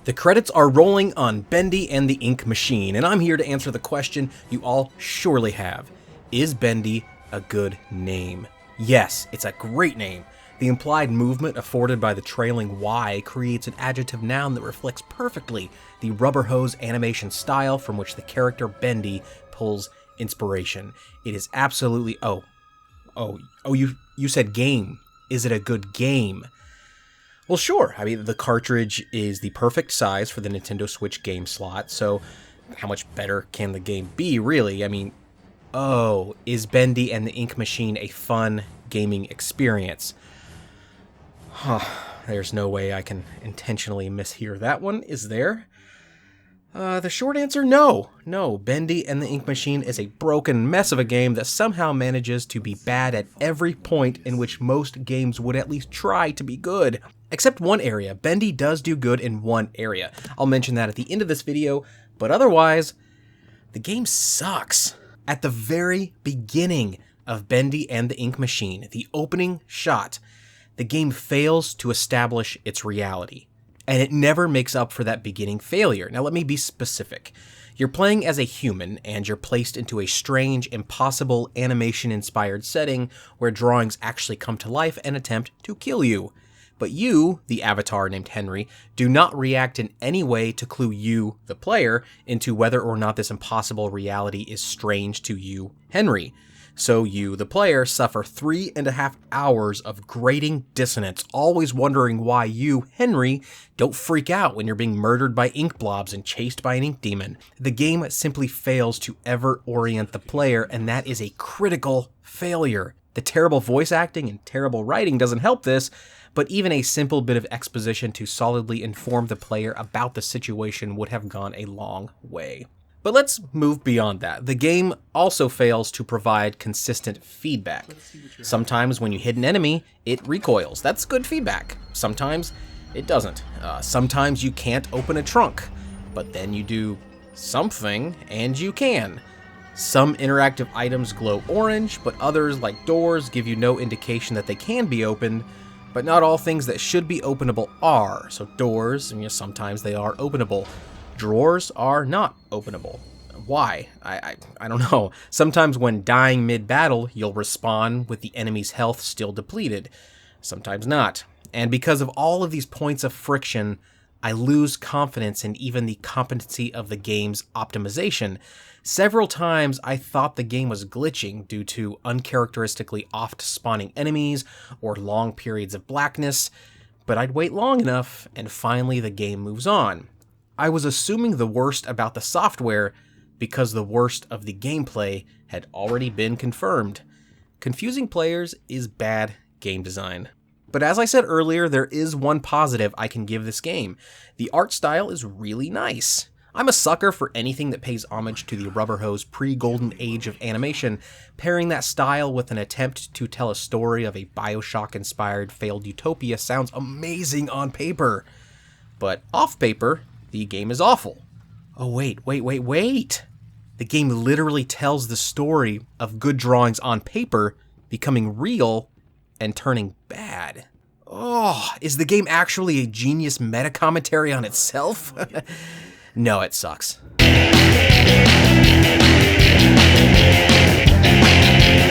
The credits are rolling on Bendy and the Ink Machine, and I'm here to answer the question you all surely have. Is Bendy a good name? Yes, it's a great name. The implied movement afforded by the trailing Y creates an adjective noun that reflects perfectly the rubber hose animation style from which the character Bendy pulls inspiration. It is absolutely... You said game. Is it a good game? Well, sure. I mean, the cartridge is the perfect size for the Nintendo Switch game slot, so how much better can the game be, really? I mean, is Bendy and the Ink Machine a fun gaming experience? There's no way I can intentionally mishear that one, is there? The short answer, no. No, Bendy and the Ink Machine is a broken mess of a game that somehow manages to be bad at every point in which most games would at least try to be good. Except one area. Bendy does do good in one area. I'll mention that at the end of this video, but otherwise, the game sucks. At the very beginning of Bendy and the Ink Machine, the opening shot, the game fails to establish its reality. And it never makes up for that beginning failure. Now let me be specific. You're playing as a human, and you're placed into a strange, impossible, animation-inspired setting where drawings actually come to life and attempt to kill you. But you, the avatar named Henry, do not react in any way to clue you, the player, into whether or not this impossible reality is strange to you, Henry. So you, the player, suffer 3.5 hours of grating dissonance, always wondering why you, Henry, don't freak out when you're being murdered by ink blobs and chased by an ink demon. The game simply fails to ever orient the player, and that is a critical failure. The terrible voice acting and terrible writing doesn't help this, but even a simple bit of exposition to solidly inform the player about the situation would have gone a long way. But let's move beyond that. The game also fails to provide consistent feedback. Sometimes when you hit an enemy, it recoils. That's good feedback. Sometimes it doesn't. Sometimes you can't open a trunk, but then you do something and you can. Some interactive items glow orange, but others, like doors, give you no indication that they can be opened, but not all things that should be openable are. So doors, sometimes they are openable. Drawers are not openable. Why? I don't know. Sometimes when dying mid-battle, you'll respawn with the enemy's health still depleted. Sometimes not. And because of all of these points of friction, I lose confidence in even the competency of the game's optimization. Several times I thought the game was glitching due to uncharacteristically oft-spawning enemies or long periods of blackness, but I'd wait long enough and finally the game moves on. I was assuming the worst about the software because the worst of the gameplay had already been confirmed. Confusing players is bad game design. But as I said earlier, there is one positive I can give this game. The art style is really nice. I'm a sucker for anything that pays homage to the rubber hose pre-golden age of animation. Pairing that style with an attempt to tell a story of a BioShock-inspired failed utopia sounds amazing on paper. But off paper, the game is awful. Oh, wait. The game literally tells the story of good drawings on paper becoming real and turning bad. Is the game actually a genius meta-commentary on itself? No, it sucks.